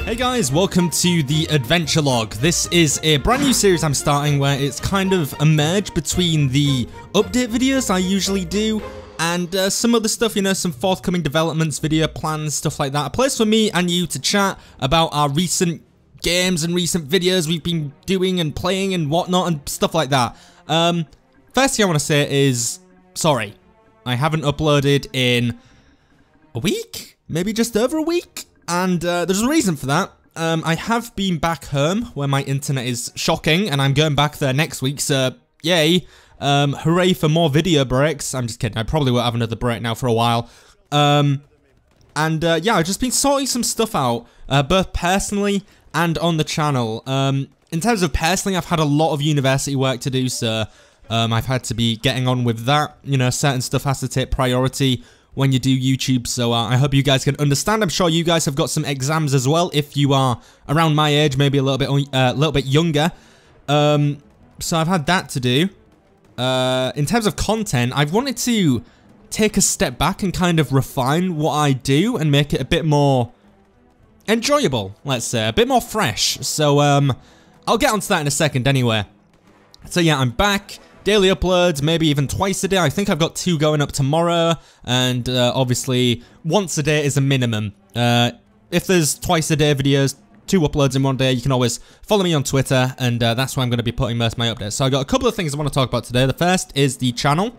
Hey guys, welcome to the Adventure Log. This is a brand new series I'm starting where it's kind of a merge between the update videos I usually do and some other stuff, you know, some forthcoming developments, video plans, stuff like that. A place for me and you to chat about our recent games and recent videos we've been doing and playing and whatnot and stuff like that. First thing I want to say is, sorry, I haven't uploaded in a week? Maybe just over a week? And there's a reason for that. I have been back home where my internet is shocking and I'm going back there next week, so yay. Hooray for more video breaks. I'm just kidding, I probably won't have another break now for a while. Yeah, I've just been sorting some stuff out, both personally and on the channel. In terms of personally, I've had a lot of university work to do, so I've had to be getting on with that. You know, certain stuff has to take priority when you do YouTube, so I hope you guys can understand. I'm sure you guys have got some exams as well, if you are around my age, maybe a little bit younger. So I've had that to do. In terms of content, I've wanted to take a step back and kind of refine what I do and make it a bit more enjoyable, let's say, a bit more fresh. So I'll get onto that in a second anyway. So yeah, I'm back. Daily uploads, maybe even twice a day. I think I've got 2 going up tomorrow, and obviously once a day is a minimum. If there's twice a day videos, 2 uploads in one day, you can always follow me on Twitter, and that's where I'm going to be putting most of my updates. So I got a couple of things I want to talk about today. The first is the channel,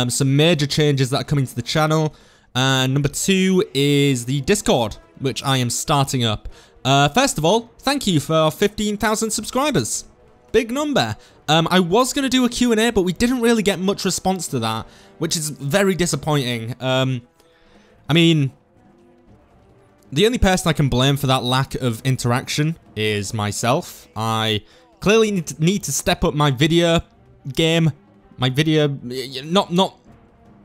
some major changes that are coming to the channel, and number 2 is the Discord, which I am starting up. First of all, thank you for 15,000 subscribers. Big number. I was going to do a Q&A, but we didn't really get much response to that, which is very disappointing. I mean, the only person I can blame for that lack of interaction is myself. I clearly need to step up my video game, my video, not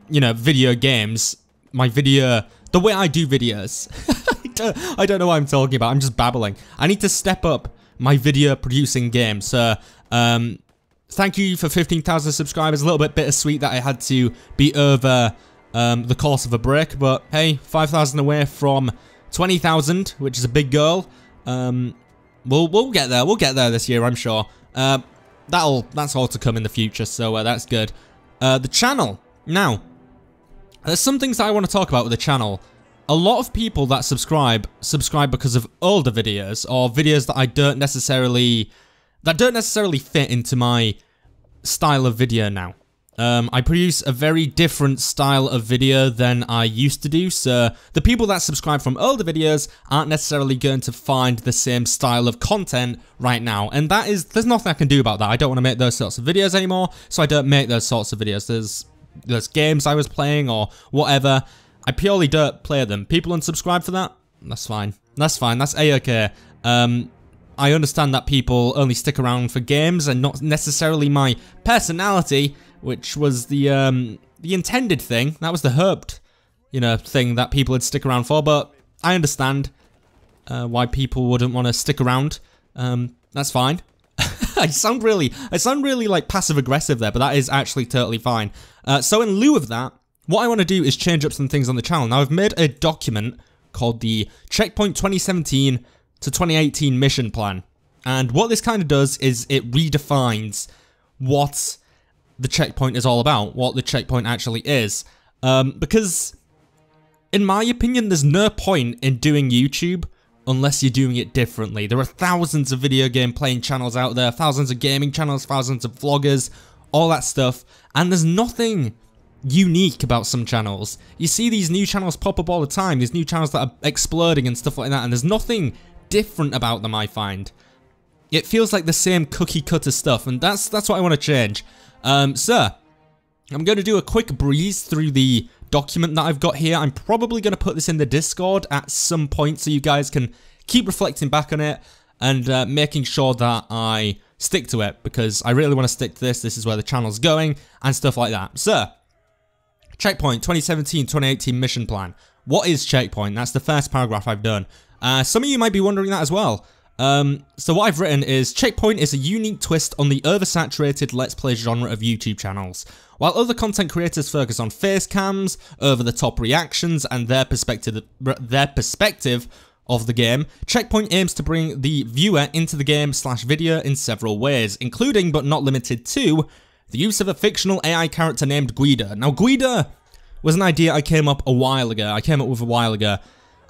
you know, video games, my video, the way I do videos. I don't know what I'm talking about, I'm just babbling. I need to step up my video producing game, so thank you for 15,000 subscribers. A little bit bittersweet that I had to be over the course of a break, but hey, 5,000 away from 20,000, which is a big goal. We'll get there. We'll get there this year, I'm sure. That's all to come in the future, so that's good. The channel. Now, there's some things I want to talk about with the channel. A lot of people that subscribe because of older videos or videos that don't necessarily fit into my style of video now. I produce a very different style of video than I used to do, so the people that subscribe from older videos aren't necessarily going to find the same style of content right now, and there's nothing I can do about that. I don't want to make those sorts of videos anymore, so I don't make those sorts of videos. There's games I was playing or whatever, I purely don't play them. People unsubscribe for that? That's fine. That's fine. That's A-okay. I understand that people only stick around for games and not necessarily my personality, which was the intended thing. That was the hoped, you know, thing that people would stick around for. But I understand why people wouldn't want to stick around. That's fine. I sound really like passive aggressive there, but that is actually totally fine. So in lieu of that, what I want to do is change up some things on the channel. Now, I've made a document called the Checkpoint 2017 to 2018 Mission Plan. And what this kind of does is it redefines what the checkpoint is all about, what the checkpoint actually is. Because, in my opinion, there's no point in doing YouTube unless you're doing it differently. There are thousands of video game playing channels out there, thousands of gaming channels, thousands of vloggers, all that stuff, and there's nothing unique about some channels. You see these new channels pop up all the time, these new channels that are exploding and stuff like that, and there's nothing different about them, I find. It feels like the same cookie cutter stuff, and that's what I want to change. So, I'm going to do a quick breeze through the document that I've got here. I'm probably going to put this in the Discord at some point so you guys can keep reflecting back on it and making sure that I stick to it, because I really want to stick to this. This is where the channel's going and stuff like that. So, Checkpoint 2017-2018 Mission Plan. What is Checkpoint? That's the first paragraph I've done. Some of you might be wondering that as well. So what I've written is, Checkpoint is a unique twist on the oversaturated Let's Play genre of YouTube channels. While other content creators focus on face cams, over-the-top reactions, and their perspective of the game, Checkpoint aims to bring the viewer into the game/video in several ways, including but not limited to the use of a fictional AI character named Guida. Now, Guida was an idea I came up with a while ago.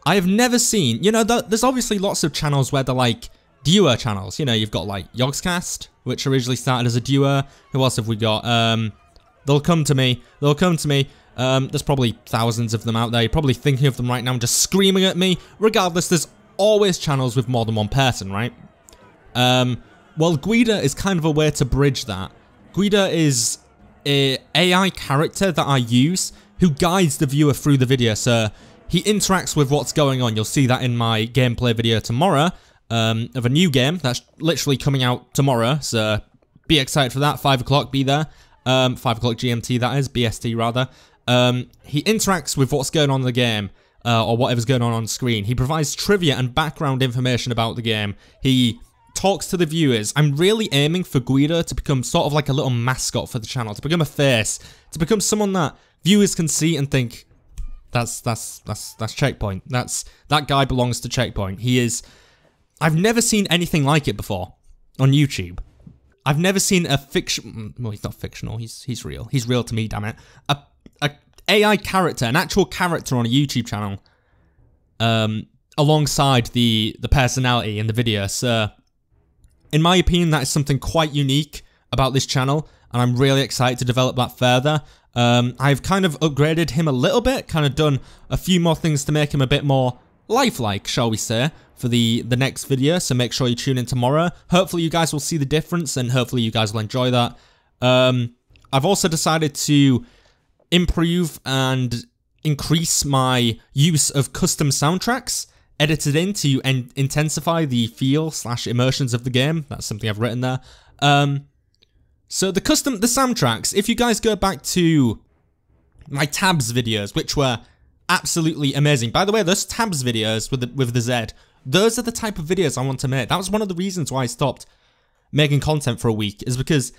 I have never seen, you know, there's obviously lots of channels where they're like duo channels. You know, you've got like Yogscast, which originally started as a duo. Who else have we got? They'll come to me. There's probably thousands of them out there. You're probably thinking of them right now and just screaming at me. Regardless, there's always channels with more than one person, right? Well, Guida is kind of a way to bridge that. Guida is an AI character that I use who guides the viewer through the video. So he interacts with what's going on. You'll see that in my gameplay video tomorrow of a new game that's literally coming out tomorrow. So be excited for that. 5 o'clock, be there. 5 o'clock GMT, that is. BST, rather. He interacts with what's going on in the game, or whatever's going on screen. He provides trivia and background information about the game. He talks to the viewers. I'm really aiming for Guida to become sort of like a little mascot for the channel, to become a face, to become someone that viewers can see and think, that's Checkpoint. That guy belongs to Checkpoint. He is. I've never seen anything like it before on YouTube. I've never seen a fiction. Well, he's not fictional. He's real. He's real to me. Damn it. A AI character, an actual character on a YouTube channel, alongside the personality in the video. So, in my opinion, that is something quite unique about this channel, and I'm really excited to develop that further. I've kind of upgraded him a little bit, kind of done a few more things to make him a bit more lifelike, shall we say, for the next video, so make sure you tune in tomorrow. Hopefully you guys will see the difference, and hopefully you guys will enjoy that. I've also decided to improve and increase my use of custom soundtracks edited in to intensify the feel/emotions of the game. That's something I've written there. So the soundtracks, if you guys go back to my tabs videos, which were absolutely amazing. By the way, those tabs videos with the Z, those are the type of videos I want to make. That was one of the reasons why I stopped making content for a week, is because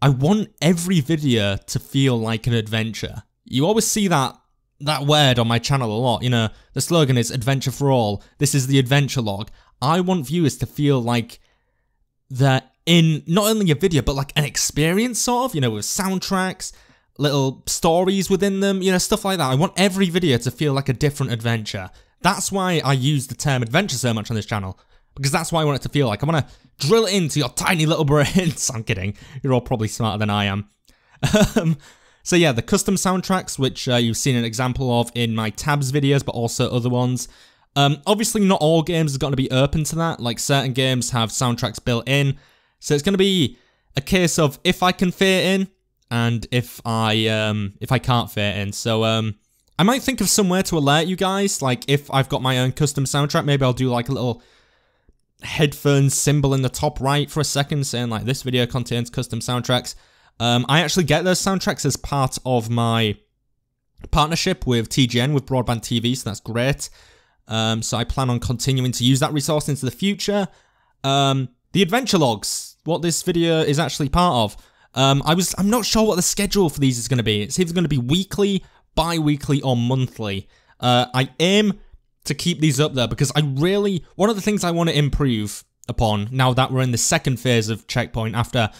I want every video to feel like an adventure. You always see that word on my channel a lot. You know, the slogan is adventure for all. This is the adventure log. I want viewers to feel like they're in not only a video, but like an experience, sort of, you know, with soundtracks, little stories within them, you know, stuff like that. I want every video to feel like a different adventure. That's why I use the term adventure so much on this channel, because that's why I want it to feel like. I want to drill it into your tiny little brains. I'm kidding. You're all probably smarter than I am. So yeah, the custom soundtracks, which you've seen an example of in my tabs videos, but also other ones. Obviously, not all games are going to be open to that. Like, certain games have soundtracks built in. So it's going to be a case of if I can fit it in, and if I can't fit it in. So I might think of somewhere to alert you guys. Like, if I've got my own custom soundtrack, maybe I'll do like a little headphones symbol in the top right for a second, saying like this video contains custom soundtracks. I actually get those soundtracks as part of my partnership with TGN, with Broadband TV, so that's great. So I plan on continuing to use that resource into the future. The adventure logs, what this video is actually part of. I'm not sure what the schedule for these is going to be. It's either going to be weekly, bi-weekly, or monthly. I aim to keep these up there because one of the things I want to improve upon, now that we're in the second phase of Checkpoint after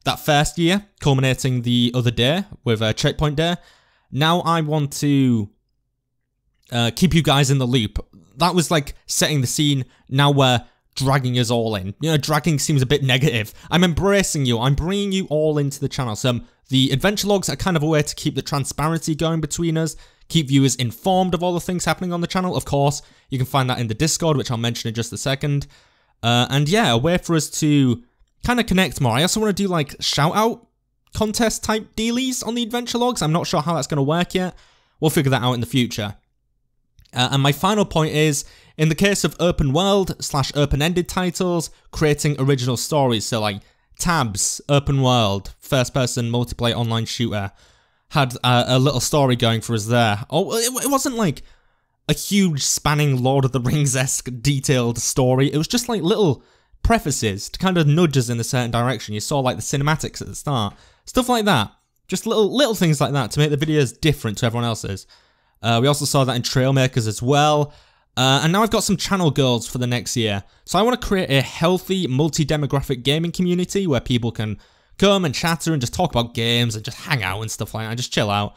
that first year, culminating the other day with Checkpoint Day, now I want to keep you guys in the loop. That was like setting the scene. Now we're dragging us all in. You know, dragging seems a bit negative. I'm embracing you. I'm bringing you all into the channel. So the adventure logs are kind of a way to keep the transparency going between us, keep viewers informed of all the things happening on the channel. Of course, you can find that in the Discord, which I'll mention in just a second. And yeah, a way for us to kind of connect more. I also want to do like shout-out contest type dealies on the adventure logs. I'm not sure how that's going to work yet. We'll figure that out in the future. And my final point is, in the case of open world / open-ended titles, creating original stories. So like Tabs, open world, first-person multiplayer online shooter, had a little story going for us there. Oh, it wasn't like a huge spanning Lord of the Rings-esque detailed story. It was just like little prefaces to kind of nudge us in a certain direction. You saw like the cinematics at the start, stuff like that. Just little things like that to make the videos different to everyone else's. We also saw that in Trailmakers as well. And now I've got some channel goals for the next year. So I want to create a healthy, multi-demographic gaming community where people can come and chatter and just talk about games and just hang out and stuff like that, just chill out.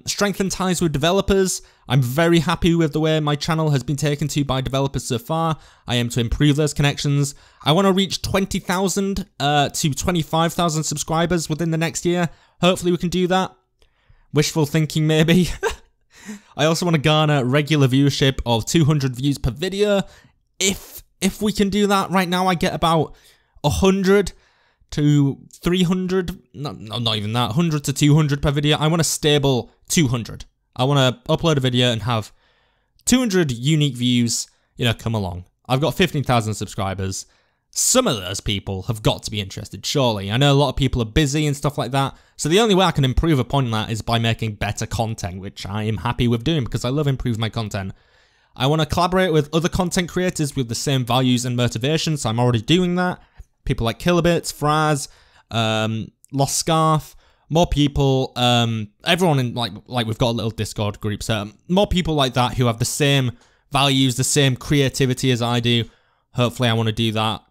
Strengthen ties with developers. I'm very happy with the way my channel has been taken to by developers so far. I aim to improve those connections. I want to reach 20,000 to 25,000 subscribers within the next year. Hopefully we can do that. Wishful thinking maybe. I also want to garner regular viewership of 200 views per video. If we can do that, right now I get about 100 to 300, not even that, 100 to 200 per video. I want a stable 200. I want to upload a video and have 200 unique views, you know, come along. I've got 15,000 subscribers. Some of those people have got to be interested, surely. I know a lot of people are busy and stuff like that, so the only way I can improve upon that is by making better content, which I am happy with doing because I love improving my content. I want to collaborate with other content creators with the same values and motivations, so I'm already doing that. People like Kilobits, Fraz, Lost Scarf, more people, everyone in, like we've got a little Discord group, so more people like that who have the same values, the same creativity as I do. Hopefully I want to do that,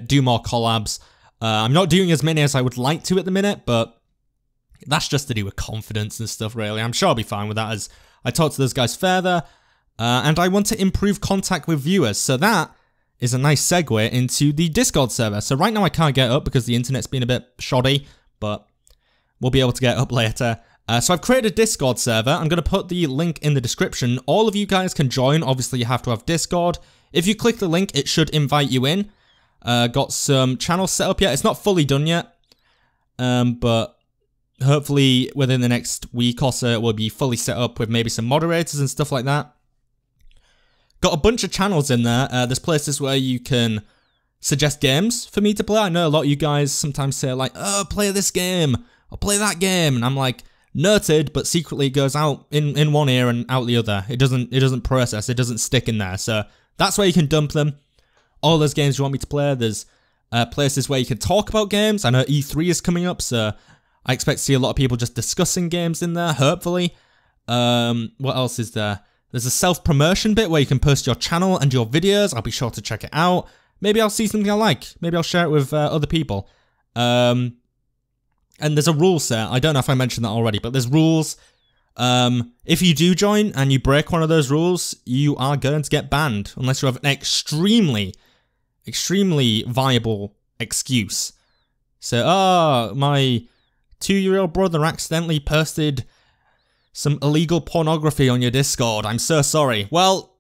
do more collabs. I'm not doing as many as I would like to at the minute, but that's just to do with confidence and stuff, really. I'm sure I'll be fine with that as I talk to those guys further, and I want to improve contact with viewers, so that is a nice segue into the Discord server. So right now I can't get up because the internet's been a bit shoddy, but we'll be able to get up later. So I've created a Discord server. I'm going to put the link in the description. All of you guys can join. Obviously, you have to have Discord. If you click the link, it should invite you in. Got some channels set up yet. It's not fully done yet, but hopefully within the next week or so, it will be fully set up with maybe some moderators and stuff like that. Got a bunch of channels in there. There's places where you can suggest games for me to play. I know a lot of you guys sometimes say like, oh, play this game or play that game. And I'm like, noted, but secretly it goes out in one ear and out the other. It doesn't process, it doesn't stick in there. So that's where you can dump them. All those games you want me to play. There's places where you can talk about games. I know E3 is coming up, so I expect to see a lot of people just discussing games in there, hopefully. What else is there? There's a self-promotion bit where you can post your channel and your videos. I'll be sure to check it out. Maybe I'll see something I like. Maybe I'll share it with other people. And there's a rule set. I don't know if I mentioned that already, but there's rules. If you do join and you break one of those rules, you are going to get banned unless you have an extremely viable excuse. So, oh, my 2-year-old brother accidentally posted some illegal pornography on your Discord. I'm so sorry. Well,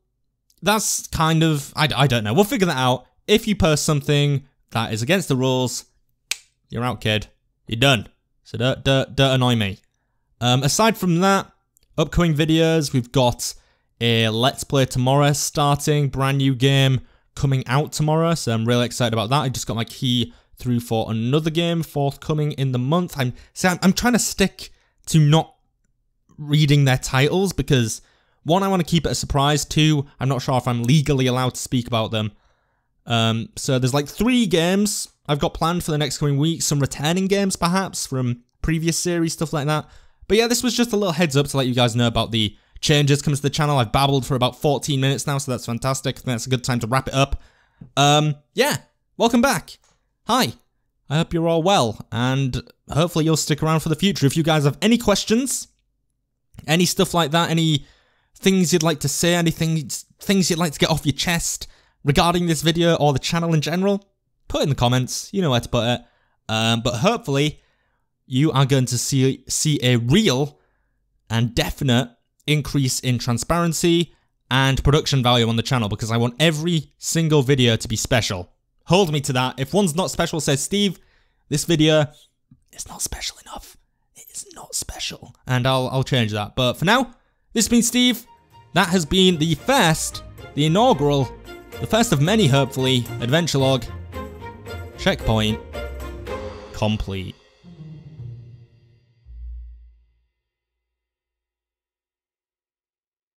that's kind of, I don't know. We'll figure that out. If you post something that is against the rules, you're out, kid. You're done. So don't annoy me. Aside from that, upcoming videos, we've got a Let's Play tomorrow starting, brand new game coming out tomorrow, so I'm really excited about that. I just got my key through for another game forthcoming in the month. I'm trying to stick to not reading their titles because, one, I want to keep it a surprise, two, I'm not sure if I'm legally allowed to speak about them. So there's like 3 games I've got planned for the next coming weeks, some returning games perhaps from previous series, stuff like that. But yeah, this was just a little heads up to let you guys know about the changes coming to the channel. I've babbled for about 14 minutes now, so that's fantastic. I think that's a good time to wrap it up. Yeah, welcome back. Hi, I hope you're all well, and hopefully you'll stick around for the future. If you guys have any questions, any stuff like that, any things you'd like to say, anything, things you'd like to get off your chest regarding this video or the channel in general, put it in the comments. You know where to put it. But hopefully you are going to see a real and definite increase in transparency and production value on the channel, because I want every single video to be special. Hold me to that. If one's not special, says Steve, this video is not special enough. It is not special. And I'll change that. But for now, this has been Steve. That has been the first, the inaugural, the first of many, hopefully, adventure log. Checkpoint complete.